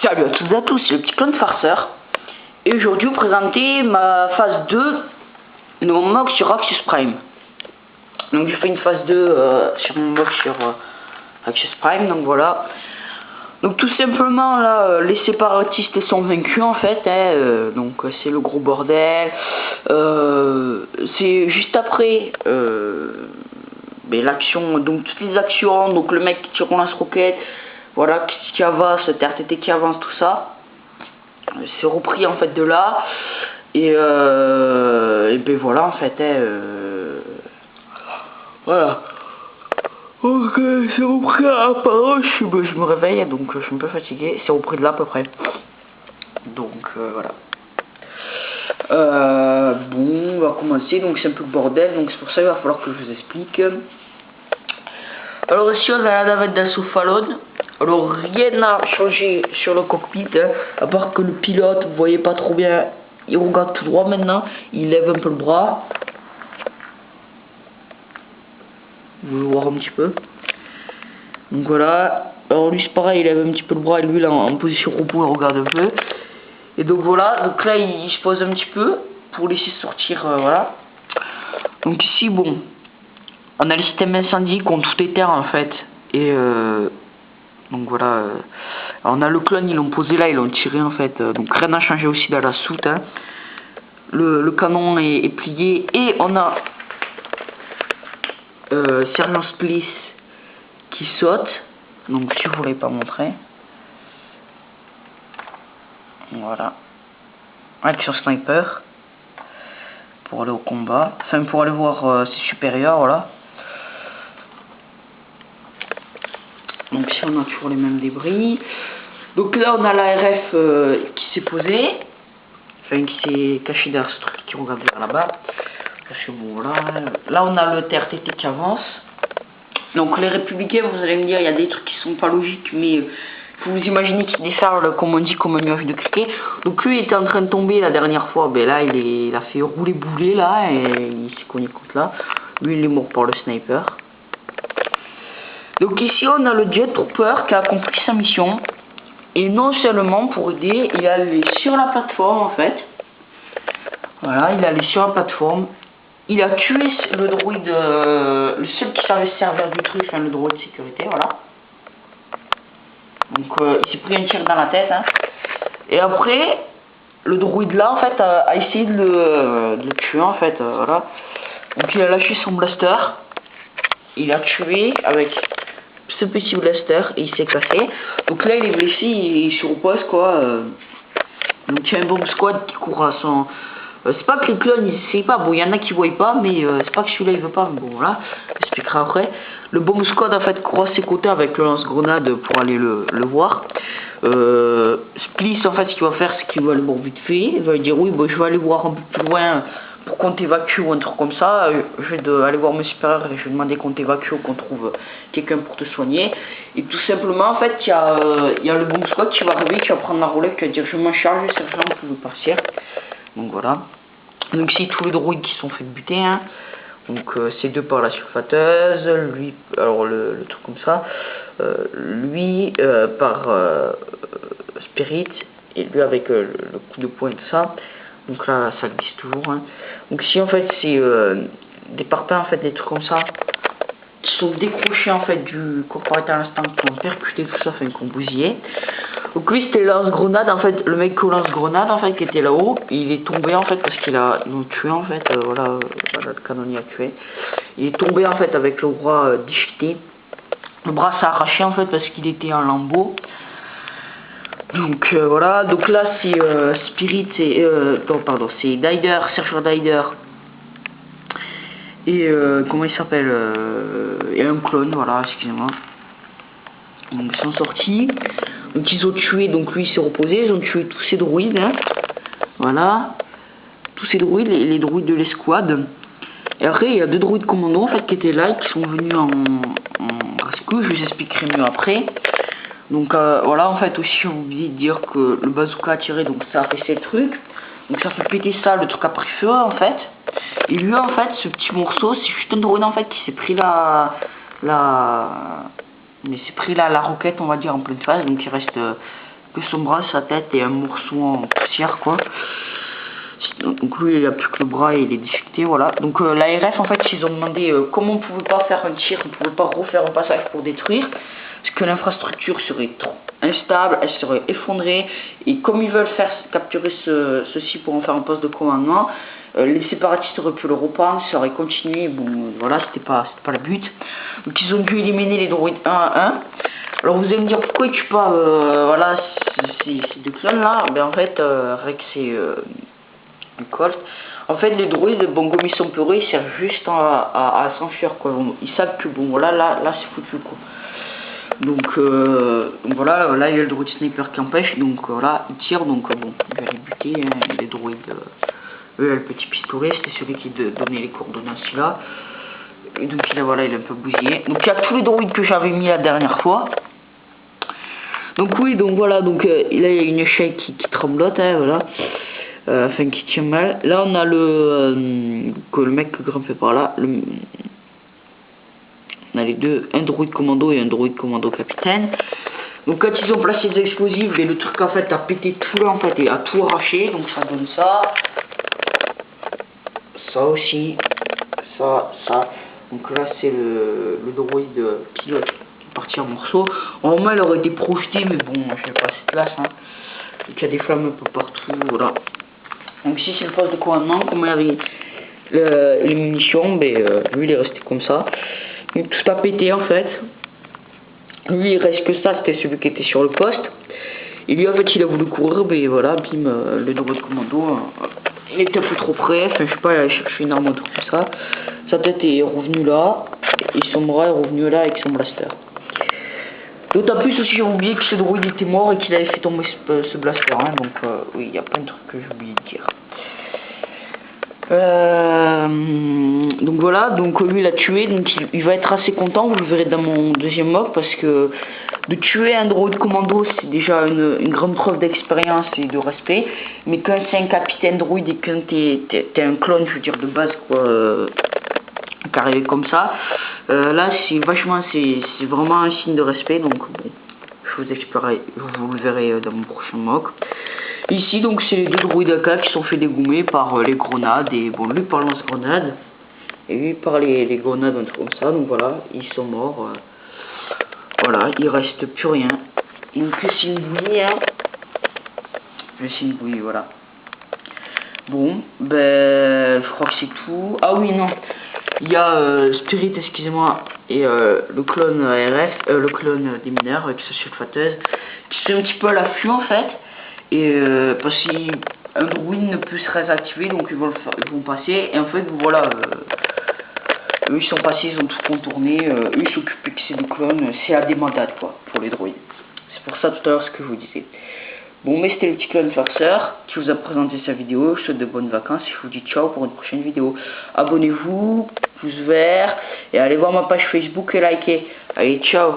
Salut à toutes et à tous, c'est le petit clone farceur. Et aujourd'hui, vous présenter ma phase 2 de mon mock sur Axios Prime. Donc j'ai fait une phase 2 sur mon mock sur Axios Prime, donc voilà. Donc tout simplement là, les séparatistes sont vaincus en fait, hein, donc c'est le gros bordel. C'est juste après l'action, donc toutes les actions, donc le mec qui tire en lance-roquette, voilà, qui avance, TRTT qui avance, tout ça. C'est repris en fait de là. Et ben voilà en fait, voilà. Ok, c'est repris à part, je me réveille, donc je suis un peu fatigué. C'est repris de là à peu près. Donc voilà. Bon, on va commencer. Donc c'est un peu le bordel, donc c'est pour ça qu'il va falloir que je vous explique. Alors ici on a la navette d'assaut Fallon. Alors rien n'a changé sur le cockpit, hein, à part que le pilote, vous voyez pas trop bien, il regarde tout droit maintenant, il lève un peu le bras. Vous pouvez voir un petit peu. Donc voilà. Alors lui c'est pareil, il lève un petit peu le bras et lui là en position repos, il regarde un peu. Et donc voilà, donc là il se pose un petit peu pour laisser sortir, voilà. Donc ici bon, on a le système incendie contre toutes les terres en fait. Et donc voilà, on a le clone, ils l'ont posé là, ils l'ont tiré en fait, donc rien n'a changé aussi dans la soute, hein. Le canon est plié et on a Sergeant Spliss qui saute, donc si je vous l'avez pas montré, voilà, avec son sniper, pour aller au combat, enfin pour aller voir ses supérieurs, voilà. Donc ici on a toujours les mêmes débris. Donc là on a l'ARF qui s'est posé, enfin qui s'est caché derrière ce truc qui regarde vers là-bas. Bon, là on a le TRTT qui avance. Donc les républicains, vous allez me dire, il y a des trucs qui sont pas logiques, mais faut vous imaginer qu'il décharge, comme on dit, comme un nuage de criquet. Donc lui il était en train de tomber la dernière fois, ben là il a fait rouler boulet là, et il s'est cogné contre là. Lui il est mort par le sniper. Donc ici on a le Jet Trooper qui a accompli sa mission. Et non seulement pour aider, il est allé sur la plateforme en fait. Voilà, il est allé sur la plateforme. Il a tué le droïde, le seul qui savait se servir du truc, enfin le droïde de sécurité, voilà. Donc il s'est pris un tir dans la tête, hein. Et après, le droïde là en fait a essayé de le tuer en fait, voilà. Donc il a lâché son blaster. Il a tué avec ce petit blaster et il s'est cassé. Donc là il est blessé, il se repose quoi. Donc il y a un bomb squad qui court à son... c'est pas que les clones ils essayent pas, bon il y en a qui voient pas, mais c'est pas que celui-là il veut pas, mais bon voilà, j'expliquerai après. Le bomb squad en fait court à ses côtés avec le lance-grenade pour aller le voir. Spliss en fait ce qu'il va faire c'est qu'il va le voir vite fait, il va lui dire oui bon je vais aller voir un peu plus loin pour qu'on t'évacue ou un truc comme ça, je vais aller voir mes supérieurs et je vais demander qu'on t'évacue ou qu'on trouve quelqu'un pour te soigner. Et tout simplement en fait il y a le bomb squad qui va arriver, qui va prendre la relève, qui va dire je m'en charge, sergent vous pouvez partir. Donc voilà. Donc c'est tous les droïdes qui sont fait buter, hein. Donc c'est deux par la surfateuse, lui, alors le truc comme ça, lui par Spirit, et lui avec le coup de poing et tout ça. Donc là ça glisse toujours, hein. Donc si en fait c'est des parpaings en fait, des trucs comme ça, qui sont décrochés en fait du corporateur à l'instant, qui ont percuté tout ça, enfin qui ont bousillé. Donc lui c'était le lance-grenade en fait, le mec au lance-grenade en fait qui était là-haut, il est tombé en fait parce ils l'ont tué en fait, voilà, le canonnier a tué. Il est tombé en fait avec le bras déchiqueté, le bras s'est arraché en fait parce qu'il était en lambeaux. Donc voilà, donc là c'est Spirit, c'est non pardon, c'est Dider, Sergent Dider. Et comment il s'appelle, et un clone, voilà, excusez-moi. Donc ils sont sortis, donc ils ont tué, donc lui il s'est reposé, ils ont tué tous ces droïdes, hein. Voilà, tous ces droïdes, les droïdes de l'escouade. Et après il y a deux droïdes commandants en fait qui étaient là et qui sont venus en rescue, je vous expliquerai mieux après. Donc voilà, en fait aussi j'ai oublié de dire que le bazooka a tiré, donc ça a fait le truc. Donc ça fait péter ça, le truc a pris feu en fait. Et lui en fait, ce petit morceau, c'est juste un droïde en fait qui s'est pris la roquette on va dire en pleine phase, donc il reste que son bras, sa tête et un morceau en poussière quoi. Donc lui il a plus que le bras et il est déchiqueté, voilà. Donc l'ARF en fait ils ont demandé comment on pouvait pas faire un tir, on pouvait pas refaire un passage pour détruire, parce que l'infrastructure serait trop instable, elle serait effondrée, et comme ils veulent faire capturer ceci pour en faire un poste de commandement, les séparatistes auraient pu le reprendre, ça aurait continué, bon voilà, c'était pas le but. Donc ils ont dû éliminer les droïdes 1 à 1. Alors vous allez me dire pourquoi ils tuent pas voilà, ces deux clones là. Ben en fait Rex et Colt, en fait les droïdes, bon comme ils sont peureux, ils servent juste à s'enfuir quoi. Bon, ils savent que bon voilà, là c'est foutu quoi. Donc voilà, là il y a le droïde sniper qui empêche, donc voilà, il tire, donc bon, il va les buter, hein, les droïdes, eux le petit pistolet, c'était celui qui donnait les coordonnées là. Et donc là voilà, il est un peu bousillé. Donc il y a tous les droïdes que j'avais mis la dernière fois. Donc oui, donc voilà, donc là il y a une échelle qui tremblote, hein, voilà. Enfin qui tient mal. Là on a le mec qui grimpait par là. On a les deux, un droïde commando et un droïde commando capitaine. Donc quand ils ont placé les explosifs, et le truc en fait a pété tout là en fait et a tout arraché. Donc ça donne ça. Ça aussi. Ça. Donc là c'est le droïde qui est parti en morceaux. Normalement il aurait été projeté mais bon je sais pas cette place hein. Donc il y a des flammes un peu partout, voilà. Donc ici c'est le poste de commandement, comme il y avait les munitions, mais lui il est resté comme ça. Donc tout a pété en fait. Lui il reste que ça, c'était celui qui était sur le poste. Et lui en fait il a voulu courir, mais voilà, bim, le droïde commando, il était un peu trop près, enfin je sais pas, il a cherché une arme autour de ça. Sa tête est revenue là, et son bras est revenu là avec son blaster. D'autant plus aussi j'ai oublié que ce droïde était mort et qu'il avait fait tomber ce blaster, hein, donc oui, il y a plein de trucs que j'ai oublié de dire. Donc voilà, donc lui il a tué, donc il va être assez content, vous le verrez dans mon deuxième mock, parce que de tuer un droïde commando c'est déjà une grande preuve d'expérience et de respect, mais quand c'est un capitaine droïde et quand t'es un clone, je veux dire de base quoi, arrivé comme ça, là c'est vachement, c'est vraiment un signe de respect, donc bon, je vous expliquerai, vous le verrez dans mon prochain mock. Ici donc c'est les deux droïdes AK qui sont fait dégommer par les grenades, et bon lui par lance-grenade et lui par les grenades, un truc comme ça, donc voilà, ils sont morts, voilà, il reste plus rien, donc c'est une bouillie, hein. C'est une bouillie, voilà. Bon, ben je crois que c'est tout. Ah oui non, il y a Spirit, excusez-moi, et le clone ARF, le clone des mineurs avec sa sulfateuse, qui sont un petit peu à l'affût en fait. Et parce qu'un droïde ne peut se réactiver, donc ils vont passer, et en fait voilà, eux ils sont passés, ils ont tout contourné, eux ils s'occupent que c'est des clones, c'est à des mandats quoi, pour les droïdes. C'est pour ça tout à l'heure ce que je vous disais. Bon, mais c'était le petit clone farceur qui vous a présenté sa vidéo, je vous souhaite de bonnes vacances, et je vous dis ciao pour une prochaine vidéo. Abonnez-vous, pouce vert, et allez voir ma page Facebook et likez. Allez, ciao.